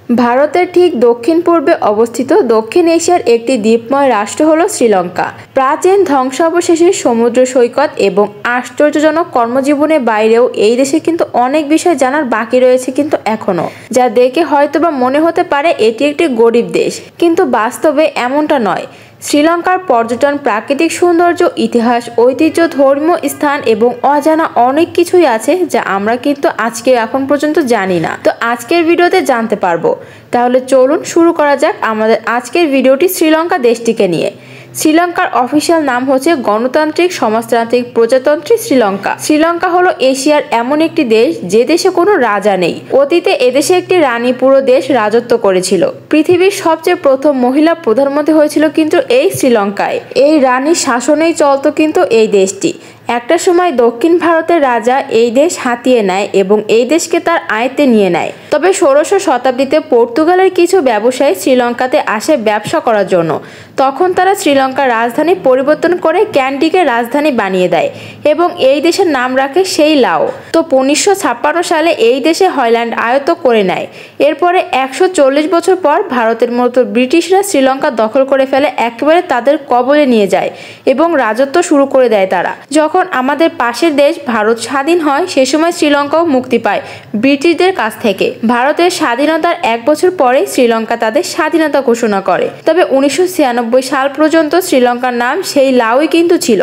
ভারতের ঠিক দক্ষিণ পূর্বে অবস্থিত দক্ষিণ এশিয়ার একটি দ্বীপময় রাষ্ট্র হল শ্রীলঙ্কা। প্রাচীন ধ্বংসাবশেষের সমুদ্র সৈকত এবং আশ্চর্যজনক কর্মজীবনের বাইরেও এই দেশে কিন্তু অনেক বিষয় জানার বাকি রয়েছে কিন্তু এখনো, যা দেখে হয়তোবা মনে হতে পারে এটি একটি গরিব দেশ, কিন্তু বাস্তবে এমনটা নয়। শ্রীলঙ্কার পর্যটন, প্রাকৃতিক সৌন্দর্য, ইতিহাস, ঐতিহ্য, ধর্মীয় স্থান এবং অজানা অনেক কিছুই আছে যা আমরা কিন্তু এখন পর্যন্ত জানি না। তো আজকের ভিডিওতে জানতে পারবো। তাহলে চলুন শুরু করা যাক আমাদের আজকের ভিডিওটি শ্রীলঙ্কা দেশটিকে নিয়ে। শ্রীলঙ্কার অফিসিয়াল নাম হচ্ছে গণতান্ত্রিক সমাজতান্ত্রিক প্রজাতন্ত্রী শ্রীলঙ্কা। শ্রীলঙ্কা হলো এশিয়ার এমন একটি দেশ যে দেশে কোনো রাজা নেই। অতীতে এদেশে একটি রানী পুরো দেশ রাজত্ব করেছিল। পৃথিবীর সবচেয়ে প্রথম মহিলা প্রধানমন্ত্রী হয়েছিল কিন্তু এই শ্রীলঙ্কায়। এই রানীর শাসনেই চলতো কিন্তু এই দেশটি। একটা সময় দক্ষিণ ভারতের রাজা এই দেশ হাতিয়ে নেয় এবং এই দেশকে তার আয়ত্তে নিয়ে নেয়। তবে 16শো শতাব্দীতে পর্তুগালের কিছু ব্যবসায়ী শ্রীলঙ্কাতে আসে ব্যবসা করার জন্য। তখন তারা শ্রীলঙ্কার রাজধানী পরিবর্তন করে ক্যান্ডিকে রাজধানী বানিয়ে দেয় এবং এই দেশের নাম রাখে সেই লাও। তো 1956 সালে এই দেশে হল্যান্ড আয়ত্ত করে নেয়। এরপরে 140 বছর পর ভারতের মতো ব্রিটিশরা শ্রীলঙ্কা দখল করে ফেলে, একেবারে তাদের কবলে নিয়ে যায় এবং রাজত্ব শুরু করে দেয় তারা। যখন আমাদের পাশের দেশ ভারত স্বাধীন হয় সে সময় শ্রীলঙ্কাও মুক্তি পায় ব্রিটিশদের কাছ থেকে। ভারতের স্বাধীনতার 1 বছর পরে শ্রীলঙ্কা তাদের স্বাধীনতা ঘোষণা করে। তবে 1996 সাল পর্যন্ত শ্রীলঙ্কার নাম সেই লাওই কিন্তু ছিল।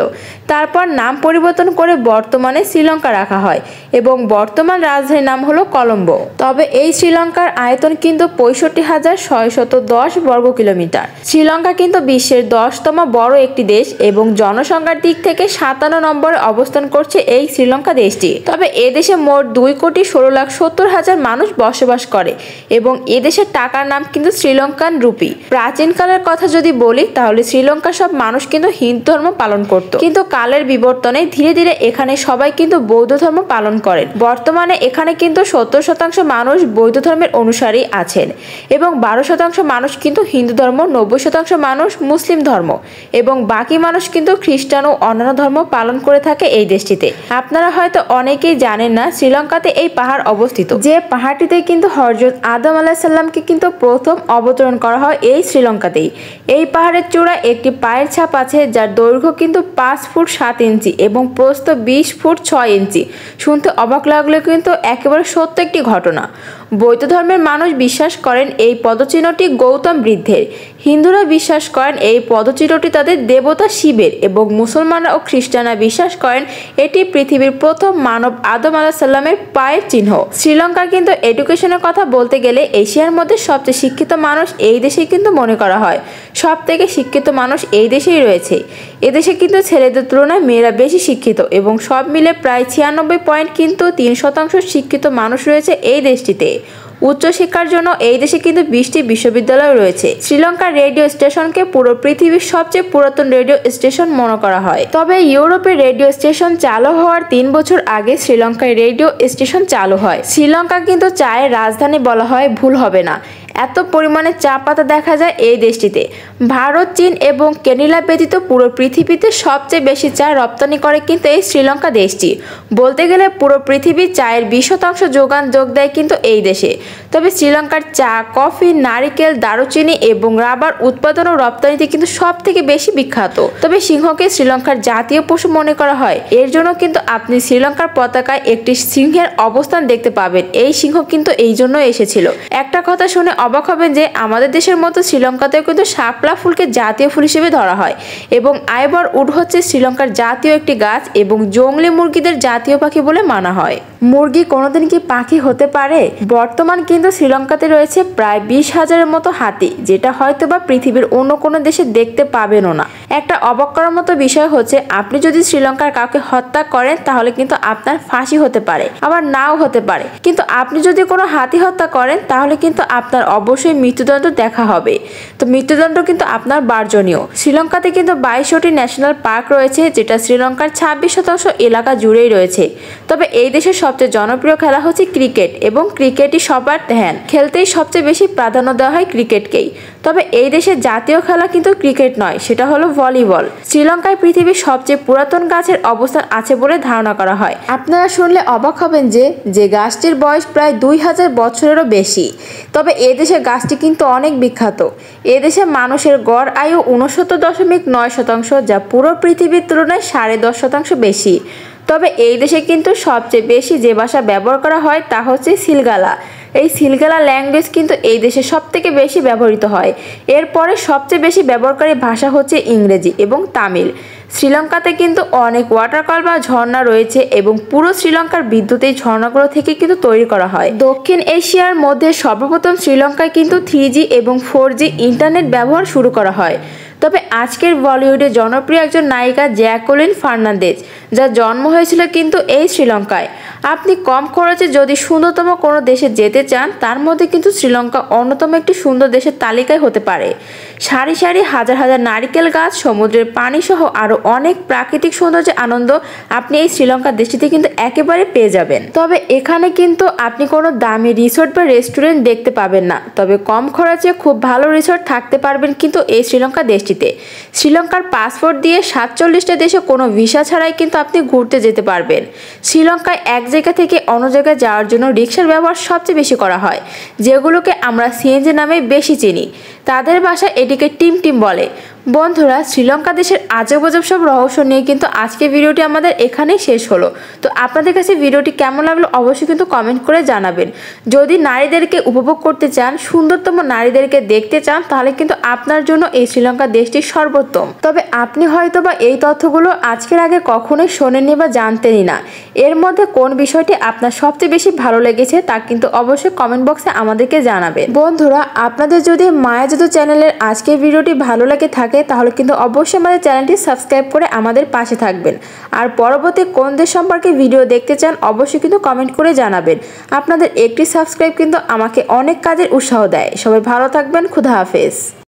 তারপর নাম পরিবর্তন করে বর্তমানে শ্রীলঙ্কা রাখা হয় এবং বর্তমান রাজধানীর নাম হলো কলম্বো। তবে এই শ্রীলঙ্কার আয়তন কিন্তু 65,610 বর্গ কিলোমিটার। শ্রীলঙ্কা কিন্তু বিশ্বের 10তম বড় একটি দেশ এবং জনসংখ্যার দিক থেকে 57 নম্বরে অবস্থান করছে এই শ্রীলঙ্কা দেশটি। তবে এদেশে মোট 2,16,70,000 মানুষ বসবাস করে এবং এদেশের টাকার নাম কিন্তু শ্রীলঙ্কান রুপি। প্রাচীনকালের কথা যদি বলি তাহলে শ্রীলঙ্কার সব মানুষ কিন্তু হিন্দু ধর্ম পালন করত, কিন্তু কালের বিবর্তনে ধীরে ধীরে এখানে সবাই কিন্তু বৌদ্ধ ধর্ম পালন করেন। বর্তমানে এখানে কিন্তু 70% মানুষ বৌদ্ধ ধর্মের অনুসারী আছেন এবং 12% মানুষ কিন্তু হিন্দু ধর্ম, 90% মানুষ মুসলিম ধর্ম এবং বাকি মানুষ কিন্তু খ্রিস্টান ও অন্যান্য ধর্ম পালন করে থাকে এই দেশটিতে। আপনারা হয়তো অনেকেই জানেন না শ্রীলঙ্কাতে এই পাহাড় অবস্থিত, যে পাহাড়টিতে কিন্তু হযরত আদম আলাইহিস সালামকে কিন্তু প্রথম অবতরণ করা হয় এই শ্রীলঙ্কাতেই। এই পাহাড়ের চূড়ায় একটি পায়ের ছাপ আছে যার দৈর্ঘ্য কিন্তু 5 ফুট 7 ইঞ্চি এবং প্রস্থ 20 ফুট 6 ইঞ্চি। শুনতে অবাক লাগলে কিন্তু একেবারে সত্য একটি ঘটনা। বৌদ্ধ ধর্মের মানুষ বিশ্বাস করেন এই পদচিহ্নটি গৌতম বুদ্ধের, হিন্দুরা বিশ্বাস করেন এই পদচিহ্নটি তাদের দেবতা শিবের এবং মুসলমানরা ও খ্রিস্টানরা বিশ্বাস করেন এটি পৃথিবীর প্রথম মানব আদম আলাইহিস সালামের পায়ের চিহ্ন। শ্রীলঙ্কা কিন্তু এডুকেশনের কথা বলতে গেলে এশিয়ার মধ্যে সবচেয়ে শিক্ষিত মানুষ এই দেশেই কিন্তু মনে করা হয়। সব থেকে শিক্ষিত মানুষ এই দেশেই রয়েছে। এদেশে কিন্তু ছেলেদের তুলনায় মেয়েরা বেশি শিক্ষিত এবং সব মিলে প্রায় 96.3% শিক্ষিত মানুষ রয়েছে এই দেশটিতে। উচ্চশিক্ষার জন্য এই দেশে কিন্তু 20টি বিশ্ববিদ্যালয় রয়েছে। শ্রীলঙ্কার রেডিও স্টেশনকে পুরো পৃথিবীর সবচেয়ে পুরাতন রেডিও স্টেশন মনে করা হয়। তবে ইউরোপের রেডিও স্টেশন চালু হওয়ার 3 বছর আগে শ্রীলঙ্কায় রেডিও স্টেশন চালু হয়। শ্রীলঙ্কা কিন্তু চায়ের রাজধানী বলা হয় ভুল হবে না, এত পরিমাণে চা পাতা দেখা যায় এই দেশটিতে। ভারত, চীন এবং কেনিয়া ব্যতীত পুরো পৃথিবীতে সবচেয়ে বেশি চা রপ্তানি করে কিন্তু এই শ্রীলঙ্কা দেশটি। বলতে গেলে পুরো পৃথিবীর চায়ের 20% যোগান দেয় কিন্তু এই দেশে। তবে শ্রীলঙ্কার চা, কফি, নারিকেল, দারুচিনি এবং রাবার উৎপাদন ও রপ্তানিতে কিন্তু সব থেকে বেশি বিখ্যাত। তবে সিংহকে শ্রীলঙ্কার জাতীয় পশু মনে করা হয়। এর জন্য কিন্তু আপনি শ্রীলঙ্কার পতাকায় একটি সিংহের অবস্থান দেখতে পাবেন। এই সিংহ কিন্তু এই জন্য এসেছিল। একটা কথা শুনে অবাক হবেন যে আমাদের দেশের মতো শ্রীলঙ্কাতেও কিন্তু শাপলা ফুলকে জাতীয় ফুল হিসেবে ধরা হয় এবং আইভর উড হচ্ছে শ্রীলঙ্কার জাতীয় একটি গাছ এবং জংলি মুরগিদের জাতীয় পাখি বলে মানা হয়। মুরগি কোনোদিন কি পাখি হতে পারে? বর্তমান কিন্তু শ্রীলঙ্কাতে রয়েছে প্রায় 20,000-এর মতো হাতি, যেটা হয়তোবা পৃথিবীর অন্য কোনো দেশে দেখতে পাবেনও না। একটা অবাক করার মতো বিষয় হচ্ছে আপনি যদি শ্রীলঙ্কার কাউকে হত্যা করেন তাহলে কিন্তু আপনার ফাঁসি হতে পারে, আবার নাও হতে পারে। কিন্তু আপনি যদি কোনো হাতি হত্যা করেন তাহলে কিন্তু আপনার অবশ্যই মৃত্যুদণ্ড দেখা হবে। তো মৃত্যুদণ্ড কিন্তু আপনার বার্জনীয়। শ্রীলঙ্কাতে কিন্তু 22টি ন্যাশনাল পার্ক রয়েছে, যেটা শ্রীলঙ্কার 26% এলাকা জুড়েই রয়েছে। তবে এই দেশের সবচেয়ে জনপ্রিয় খেলা হচ্ছে ক্রিকেট এবং ক্রিকেটই সবার ধ্যান। খেলতেই সবচেয়ে বেশি প্রাধান্য দেওয়া হয় ক্রিকেটকেই। তবে এই দেশের জাতীয় খেলা কিন্তু ক্রিকেট নয়, সেটা হলো ভলিবল। শ্রীলঙ্কায় পৃথিবীর সবচেয়ে পুরাতন গাছের অবস্থান আছে বলে ধারণা করা হয়। আপনারা শুনলে অবাক হবেন যে গাছটির বয়স প্রায় 2000 বছরেরও বেশি। তবে এদেশে এদেশে গাছটি কিন্তু অনেক বিখ্যাত। এদেশে মানুষের গড় আয়ু 69.9%, যা পুরো পৃথিবীর তুলনায় 10.5% বেশি। তবে এই দেশে কিন্তু সবচেয়ে বেশি যে ভাষা ব্যবহার করা হয় তা হচ্ছে সিলগালা। এই সিলগালা ল্যাঙ্গুয়েজ কিন্তু এই দেশে সবথেকে বেশি ব্যবহৃত হয়। এরপরে সবচেয়ে বেশি ব্যবহারকারী ভাষা হচ্ছে ইংরেজি এবং তামিল। শ্রীলঙ্কাতে কিন্তু অনেক ওয়াটারফল বা ঝর্ণা রয়েছে এবং পুরো শ্রীলঙ্কার বিদ্যুৎ এই ঝর্ণাগুলো থেকে কিন্তু তৈরি করা হয়। দক্ষিণ এশিয়ার মধ্যে সর্বপ্রথম শ্রীলঙ্কায় কিন্তু 3G এবং 4G ইন্টারনেট ব্যবহার শুরু করা হয়। তবে আজকের বলিউডে জনপ্রিয় একজন নায়িকা জ্যাকুলিন ফার্নান্দেজ, যার জন্ম হয়েছিল কিন্তু এই শ্রীলঙ্কায়। আপনি কম খরচে যদি সুন্দরতম কোনো দেশে যেতে চান, তার মধ্যে কিন্তু শ্রীলঙ্কা অন্যতম একটি সুন্দর দেশের তালিকায় হতে পারে। সারি সারি হাজার হাজার নারিকেল গাছ, সমুদ্রের পানি সহ আরও অনেক প্রাকৃতিক সৌন্দর্যের আনন্দ আপনি এই শ্রীলঙ্কা দেশটিতে কিন্তু একেবারে পেয়ে যাবেন। তবে এখানে কিন্তু আপনি কোনো দামি রিসোর্ট বা রেস্টুরেন্ট দেখতে পাবেন না। তবে কম খরচে খুব ভালো রিসোর্ট থাকতে পারবেন কিন্তু এই শ্রীলঙ্কা দেশটিতে। শ্রীলঙ্কার পাসপোর্ট দিয়ে 47টা দেশে কোনো ভিসা ছাড়াই কিন্তু আপনি ঘুরতে যেতে পারবেন। শ্রীলঙ্কায় এক জায়গা থেকে অন্য জায়গায় যাওয়ার জন্য রিক্সার ব্যবহার সবচেয়ে বেশি করা হয়, যেগুলোকে আমরা সিএনজি নামে বেশি চিনি। তাদের ভাষায় এটিকে টিম টিম বলে। বন্ধুরা, শ্রীলঙ্কা দেশের আজব গজব সব রহস্য নিয়ে কিন্তু আজকে ভিডিওটি আমাদের এখানেই শেষ হলো। তো আপনাদের কাছে ভিডিওটি কেমন লাগলো অবশ্যই কিন্তু কমেন্ট করে জানাবেন। যদি নারীদেরকে উপভোগ করতে চান, সুন্দরতম নারীদেরকে দেখতে চান, তাহলে কিন্তু আপনার জন্য এই শ্রীলঙ্কা দেশটি সর্বোত্তম। তবে আপনি হয়তো বা এই তথ্যগুলো আজকের আগে কখনোই শোনেননি বা জানতেনই না। এর মধ্যে কোন বিষয়টি আপনার সবচেয়ে বেশি ভালো লেগেছে তা কিন্তু অবশ্যই কমেন্ট বক্সে আমাদেরকে জানাবেন। বন্ধুরা, আপনাদের যদি মায়া জাদু চ্যানেলের আজকের ভিডিওটি ভালো লাগে থাকে, তাহলে কিন্তু অবশ্যই আমাদের চ্যানেলটি সাবস্ক্রাইব করে আমাদের পাশে থাকবেন। আর পরবর্তী কোন দেশ সম্পর্কে ভিডিও দেখতে চান অবশ্যই কিন্তু কমেন্ট করে জানাবেন। আপনাদের একটি সাবস্ক্রাইব কিন্তু আমাকে অনেক কাজের উৎসাহ দেয়। সবাই ভালো থাকবেন। খুদা হাফেজ।